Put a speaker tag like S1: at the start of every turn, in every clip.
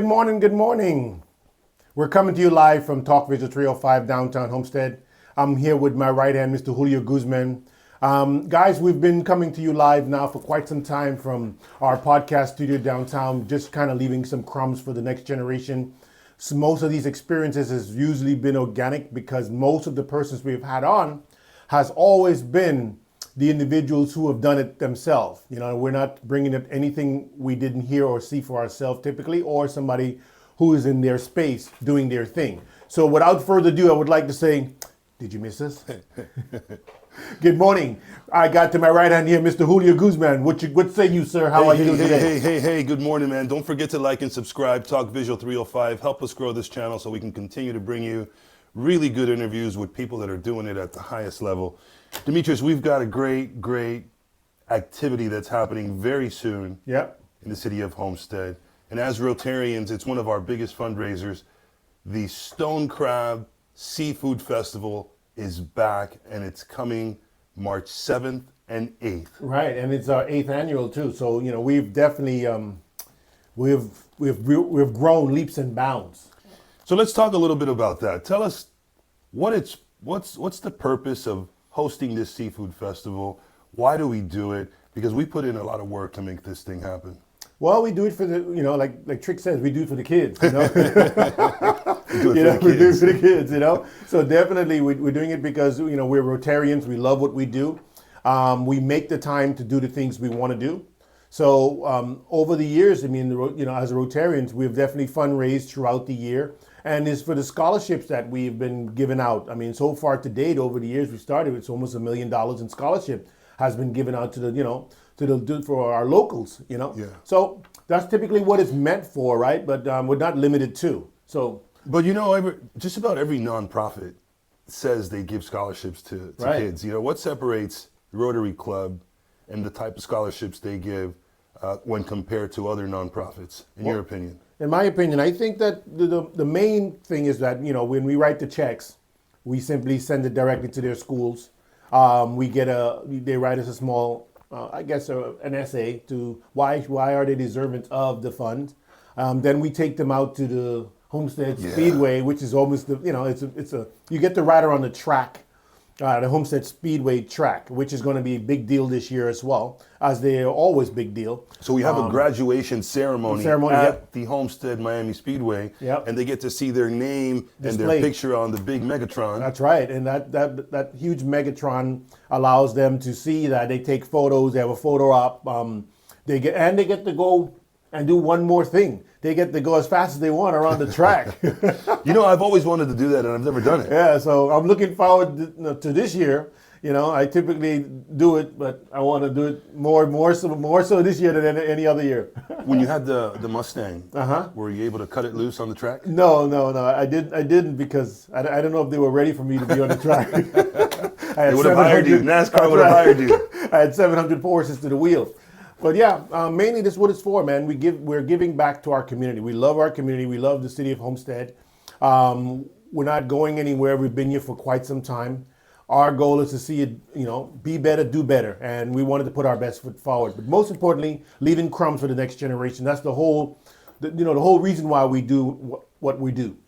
S1: Good morning, good morning. We're coming to you live from Talk Visual 305 downtown Homestead. I'm here with my right hand, Mr. Julio Guzman. Guys, we've been coming to you live now for quite some time from our podcast studio downtown, just kind of leaving some crumbs for the next generation. So most of these experiences has usually been organic because most of the persons we've had on has always been the individuals who have done it themselves. You know, we're not bringing up anything we didn't hear or see for ourselves typically, or somebody who is in their space doing their thing. So without further ado, I would like to say, did you miss us? Good morning. I got to my right hand here, Mr. Julio Guzman. What say you, sir? How are you doing today?
S2: Hey, good morning, man. Don't forget to like and subscribe, Talk Visual 305. Help us grow this channel so we can continue to bring you really good interviews with people that are doing it at the highest level. Demetrius, we've got a great activity that's happening very soon in the city of Homestead. And as Rotarians, it's one of our biggest fundraisers. The Stone Crab Seafood Festival is back, and it's coming March 7th and 8th.
S1: Right, and it's our 8th annual too. So, you know, we've definitely, we've grown leaps and bounds.
S2: So let's talk a little bit about that. Tell us what's the purpose of hosting this seafood festival? Why do we do it? Because we put in a lot of work to make this thing happen.
S1: Well, we do it for the, you know, like Trick says, we do it for the kids, you know.
S2: We do it
S1: for the kids, you know. So definitely we're doing it because, you know, we're Rotarians. We love what we do. We make the time to do the things we want to do. So over the years, I mean, you know, as Rotarians, we've definitely fundraised throughout the year. And it's for the scholarships that we've been giving out. I mean, so far to date, over the years we started, it's almost $1 million in scholarship has been given out to the, you know, for our locals, you know.
S2: Yeah.
S1: So that's typically what it's meant for, right? But we're not limited to. So.
S2: But you know, just about every nonprofit says they give scholarships to kids. You know, what separates Rotary Club and the type of scholarships they give when compared to other nonprofits, in your opinion?
S1: In my opinion, I think that the main thing is that, you know, when we write the checks, we simply send it directly to their schools. They write us a small, an essay to why are they deserving of the fund. Then we take them out to the Homestead Speedway, which is almost you get to ride around the track, the Homestead Speedway track, which is going to be a big deal this year as well, as they're always big deal.
S2: So we have a graduation ceremony at the Homestead Miami Speedway, and they get to see their name and their picture on the big Megatron.
S1: That's right, and that huge Megatron allows them to see that. They take photos. They have a photo op. They get to go and do one more thing. They get to go as fast as they want around the track.
S2: You know, I've always wanted to do that, and I've never done it.
S1: Yeah, so I'm looking forward to this year. You know, I typically do it, but I want to do it more so this year than any other year.
S2: When you had the Mustang, were you able to cut it loose on the track?
S1: No, I didn't because I don't know if they were ready for me to be on the track.
S2: They would have hired you. NASCAR would have hired you.
S1: I had 700 horses to the wheel. But yeah, mainly this is what it's for, man. We're giving back to our community. We love our community. We love the city of Homestead. We're not going anywhere. We've been here for quite some time. Our goal is to see it, you know, be better, do better, and we wanted to put our best foot forward. But most importantly, leaving crumbs for the next generation. That's the whole reason why we do what we do.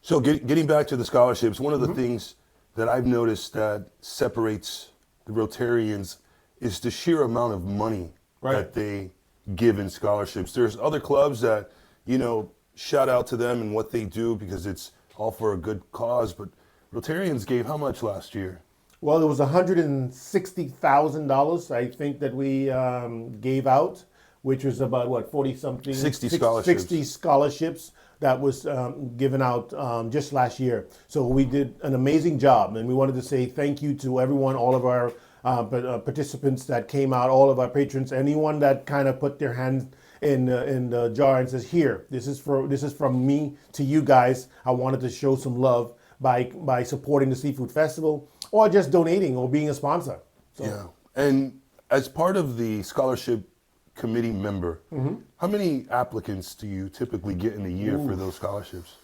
S2: So getting back to the scholarships, one of the things that I've noticed that separates the Rotarians is the sheer amount of money that they give in scholarships. There's other clubs that, you know, shout out to them and what they do because it's all for a good cause. But Rotarians gave how much last year?
S1: Well, it was $160,000, I think, that we gave out, which was about, 40-something?
S2: 60 scholarships.
S1: 60 scholarships that was given out just last year. So we did an amazing job, and we wanted to say thank you to everyone, all of our participants that came out, all of our patrons, anyone that kind of put their hand in the jar and says, "Here, this is from me to you guys. I wanted to show some love by supporting the Seafood Festival or just donating or being a sponsor." So.
S2: Yeah, and as part of the scholarship committee member, how many applicants do you typically get in a year for those scholarships?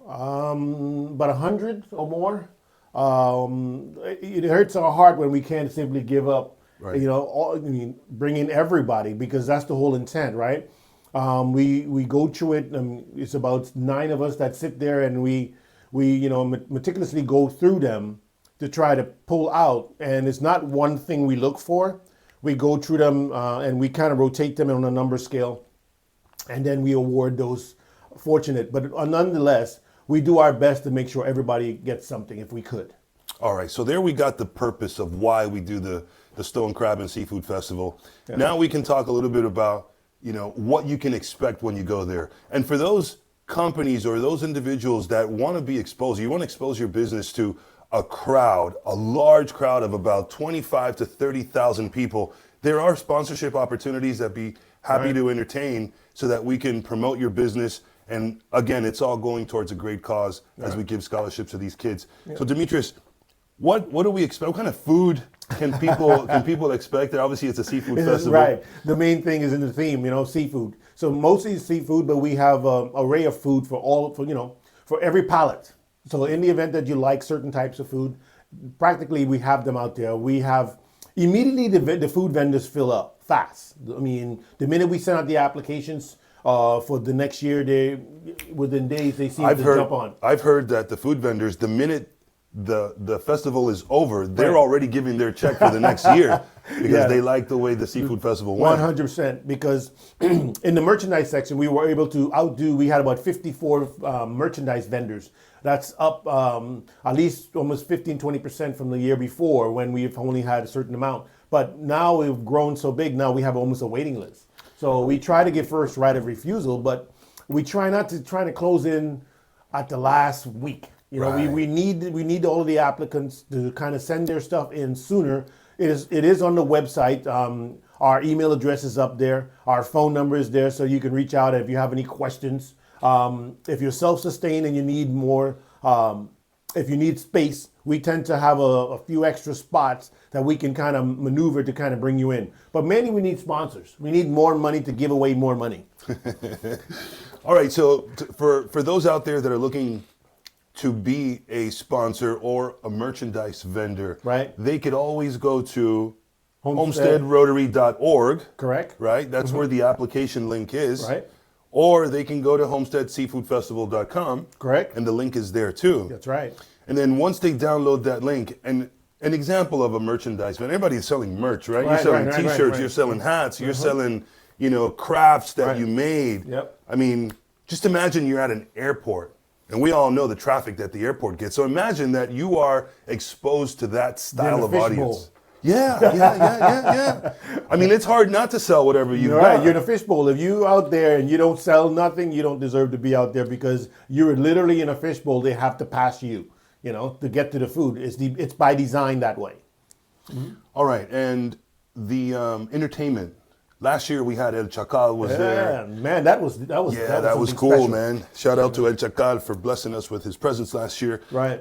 S1: About 100 or more. It hurts our heart when we can't simply give up, bring in everybody, because that's the whole intent, right? We go through it. It's about 9 of us that sit there, and we meticulously go through them to try to pull out. And it's not one thing we look for. We go through them and we kind of rotate them on a number scale, and then we award those fortunate. But nonetheless, we do our best to make sure everybody gets something if we could.
S2: All right, so there we got the purpose of why we do the Stone Crab and Seafood Festival. Yeah. Now we can talk a little bit about, what you can expect when you go there. And for those companies or those individuals that want to be exposed, you want to expose your business to a large crowd of about 25 to 30,000 people, there are sponsorship opportunities that be happy to entertain so that we can promote your business. And again, it's all going towards a great cause as we give scholarships to these kids. Yeah. So Demetrius, what do we expect? What kind of food can people expect? Obviously, it's a seafood festival.
S1: Right. The main thing is in the theme, seafood. So mostly seafood, but we have an array of food for every palate. So in the event that you like certain types of food, practically we have them out there. We have immediately the food vendors fill up fast. I mean, the minute we send out the applications for the next year, within days they seem to jump on.
S2: I've heard that the food vendors, the minute the festival is over, they're already giving their check for the next year because they like the way the seafood festival went.
S1: 100%, because in the merchandise section, we were able to we had about 54 merchandise vendors. That's up at least almost 15-20% from the year before when we've only had a certain amount. But now we've grown so big, now we have almost a waiting list. So we try to get first right of refusal, but we try not to close in at the last week. We need all of the applicants to kind of send their stuff in sooner. It is on the website. Our email address is up there. Our phone number is there, so you can reach out if you have any questions. If you're self-sustained and you need more, if you need space, we tend to have a few extra spots that we can kind of maneuver to kind of bring you in. But mainly we need sponsors. We need more money to give away more money.
S2: All right, so for those out there that are looking to be a sponsor or a merchandise vendor, they could always go to homesteadrotary.org.
S1: Correct.
S2: Right? That's where the application link is.
S1: Right.
S2: Or they can go to homesteadseafoodfestival.com.
S1: Correct.
S2: And the link is there too.
S1: That's right.
S2: And then once they download that link, and an example of a merchandise vendor, everybody's selling merch, right? You're selling t-shirts, you're selling hats, you're selling, crafts that you made.
S1: Yep.
S2: I mean, just imagine you're at an airport. And we all know the traffic that the airport gets. So imagine that you are exposed to that style of audience. Yeah. I mean, it's hard not to sell whatever you've got.
S1: You're in a fishbowl. If you out there and you don't sell nothing, you don't deserve to be out there because you're literally in a fishbowl. They have to pass you, to get to the food. It's by design that way.
S2: Mm-hmm. All right, and the entertainment. Last year we had El Chacal was there.
S1: Yeah, man, that was
S2: cool,
S1: special.
S2: Man. Shout out to El Chacal for blessing us with his presence last year.
S1: Right.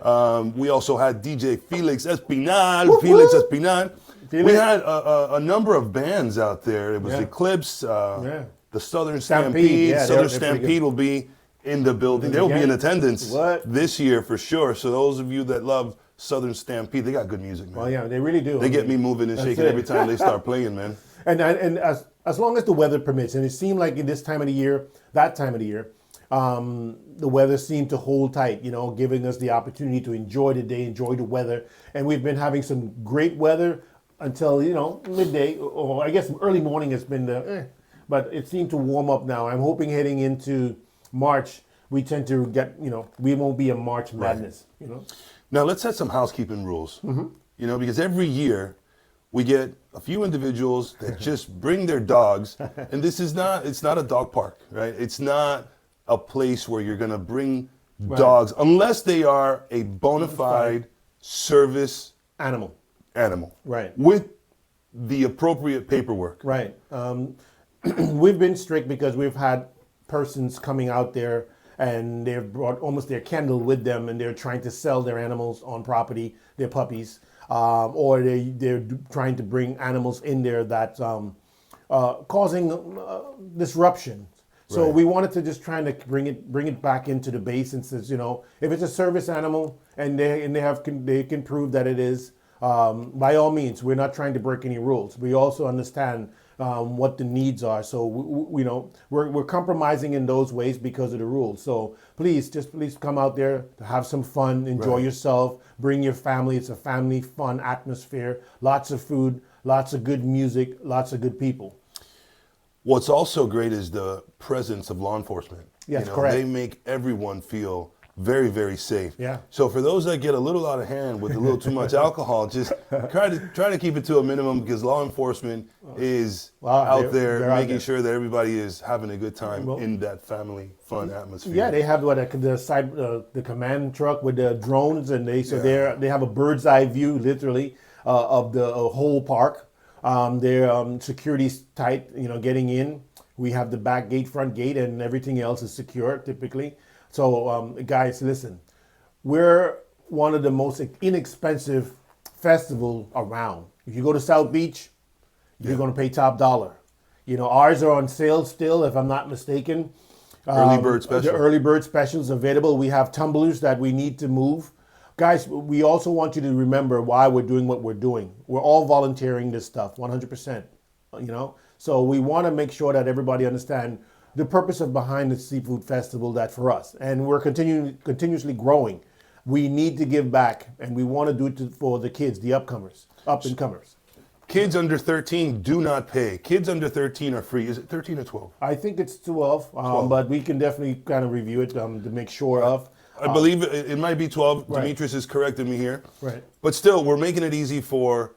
S2: We also had DJ Felix Espinal. Espinal. We had a number of bands out there. It was Eclipse, the Southern Stampede. Southern Stampede will be in the building. They'll be in attendance this year for sure. So those of you that love Southern Stampede, they got good music, man.
S1: Well, yeah, they really do.
S2: They get me moving and shaking every time they start playing, man.
S1: And as long as the weather permits, and it seemed like in this time of the year, the weather seemed to hold tight, giving us the opportunity to enjoy the day, enjoy the weather. And we've been having some great weather until, midday, or I guess early morning has been but it seemed to warm up now. I'm hoping heading into March, we tend to get, we won't be a March madness,
S2: Now let's set some housekeeping rules, because every year we get a few individuals that just bring their dogs, and it's not a dog park, right? It's not a place where you're gonna bring dogs unless they are a bona fide service
S1: animal. Right.
S2: With the appropriate paperwork.
S1: Right. We've been strict because we've had persons coming out there and they've brought almost their kennel with them and they're trying to sell their animals on property, their puppies. Or they're trying to bring animals in there that's causing disruption. So we wanted to just try to bring it back into the base and says, if it's a service animal and they can prove that it is, by all means, we're not trying to break any rules. We also understand what the needs are. So we're compromising in those ways because of the rules. So please come out there to have some fun, enjoy
S2: Right.
S1: yourself, bring your family. It's a family fun atmosphere. Lots of food, lots of good music, lots of good people.
S2: What's also great is the presence of law enforcement.
S1: Yes, correct.
S2: They make everyone feel very, very safe.
S1: Yeah.
S2: So for those that get a little out of hand with a little too much alcohol, just try to keep it to a minimum, because law enforcement is out there
S1: they're out
S2: making
S1: there.
S2: sure that everybody is having a good time
S1: Well,
S2: in that family fun atmosphere.
S1: Yeah, they have the command truck with the drones, and
S2: Yeah.
S1: they have a bird's eye view, literally, of the whole park. Their security's tight, getting in. We have the back gate, front gate, and everything else is secure typically. So, guys, listen, we're one of the most inexpensive festival around. If you go to South Beach, you're going to pay top dollar. Ours are on sale still, if I'm not mistaken.
S2: Early bird special.
S1: The early bird specials available. We have tumblers that we need to move. Guys, we also want you to remember why we're doing what we're doing. We're all volunteering this stuff, 100%. So we want to make sure that everybody understand the purpose of behind the seafood festival. That for us, and we're continuously growing. We need to give back, and we want to do it for the kids, the up and comers.
S2: Kids under 13 do not pay. Kids under 13 are free. Is it 13 or 12?
S1: I think it's 12, but we can definitely kind of review it to make sure of.
S2: I believe it might be 12.
S1: Right.
S2: Demetrius is correcting me here.
S1: Right.
S2: But still, we're making it easy for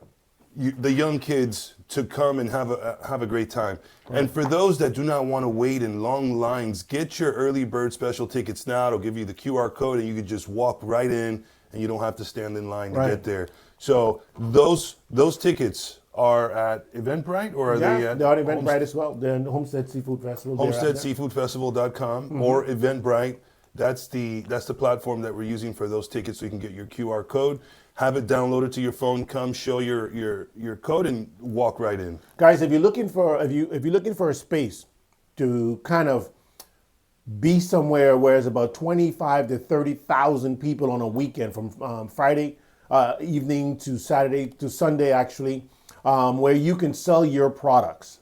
S2: the young kids to come and have a great time. Right. And for those that do not want to wait in long lines, get your early bird special tickets now. It'll give you the QR code, and you can just walk right in, and you don't have to stand in line to get there. So those tickets are at Eventbrite, or are they at
S1: they're on Eventbrite as well. They're in Homestead Seafood Festival.
S2: HomesteadSeafoodFestival.com or Eventbrite. That's the platform that we're using for those tickets, so you can get your QR code, have it downloaded to your phone, come show your code, and walk right in.
S1: Guys, if you're looking for a space to kind of be somewhere where it's about 25 to 30,000 people on a weekend, from Friday evening to Saturday to Sunday, actually, where you can sell your products.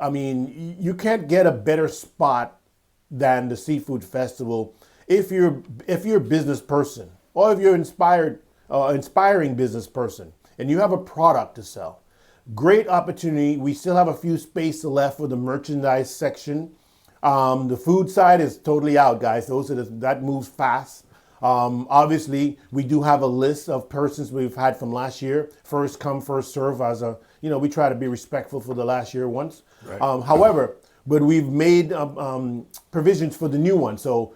S1: I mean, you can't get a better spot than the Seafood Festival if you're a business person, or if you're inspiring business person, and you have a product to sell. Great opportunity. We still have a few spaces left for the merchandise section. The food side is totally out, guys. That moves fast. Obviously, we do have a list of persons we've had from last year. First come, first serve. We try to be respectful for the last year ones.
S2: Right.
S1: However, but we've made provisions for the new one. So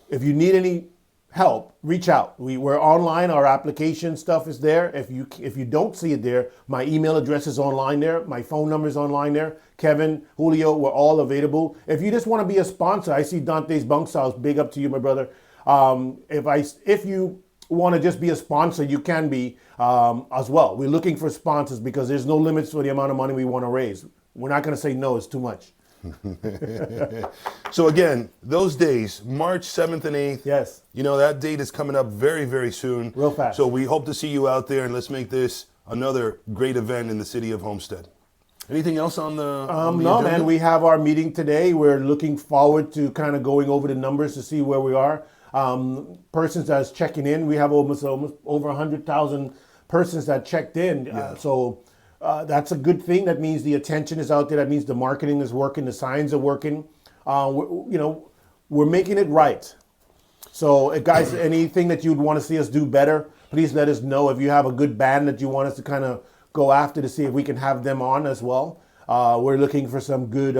S1: if you need any help, reach out. We're online. Our application stuff is there. If you don't see it there, my email address is online there. My phone number is online there. Kevin, Julio, we're all available. If you just want to be a sponsor, I see Dante's Bunks House. Big up to you, my brother. If you want to just be a sponsor, you can be as well. We're looking for sponsors because there's no limits for the amount of money we want to raise. We're not going to say no, it's too much.
S2: So again, those days, March 7th and 8th.
S1: Yes.
S2: That date is coming up very, very soon.
S1: Real fast.
S2: So we hope to see you out there, and let's make this another great event in the city of Homestead. Anything else on the
S1: No,
S2: agenda?
S1: man, we have our meeting today. We're looking forward to kind of going over the numbers to see where we are. Persons that's checking in, we have almost over 100,000 persons that checked in.
S2: Yeah.
S1: That's a good thing. That means the attention is out there. That means the marketing is working. The signs are working. We're making it right. So, guys, anything that you'd want to see us do better, please let us know. If you have a good band that you want us to kind of go after to see if we can have them on as well. We're looking for some good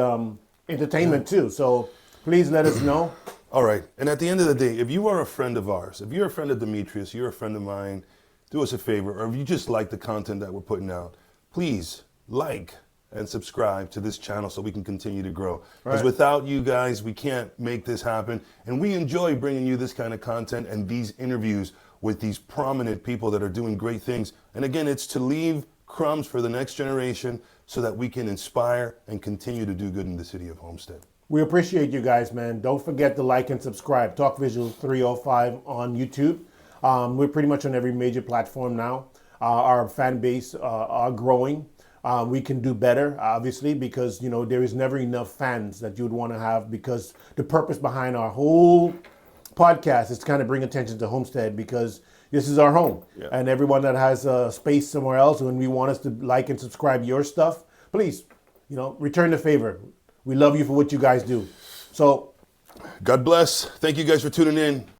S1: entertainment too. So please let us know.
S2: All right. And at the end of the day, if you are a friend of ours, if you're a friend of Demetrius, you're a friend of mine, do us a favor, or if you just like the content that we're putting out, please like and subscribe to this channel so we can continue to grow. Because
S1: Right.
S2: without you guys, we can't make this happen. And we enjoy bringing you this kind of content and these interviews with these prominent people that are doing great things. And again, it's to leave crumbs for the next generation so that we can inspire and continue to do good in the city of Homestead.
S1: We appreciate you guys, man. Don't forget to like and subscribe. Talk Visual 305 on YouTube. We're pretty much on every major platform now. Our fan base are growing. We can do better, obviously, because there is never enough fans that you would want to have. Because the purpose behind our whole podcast is to kind of bring attention to Homestead, because this is our home.
S2: Yeah.
S1: And everyone that has a space somewhere else, when we want us to like and subscribe your stuff, please, return the favor. We love you for what you guys do. So,
S2: God bless. Thank you guys for tuning in.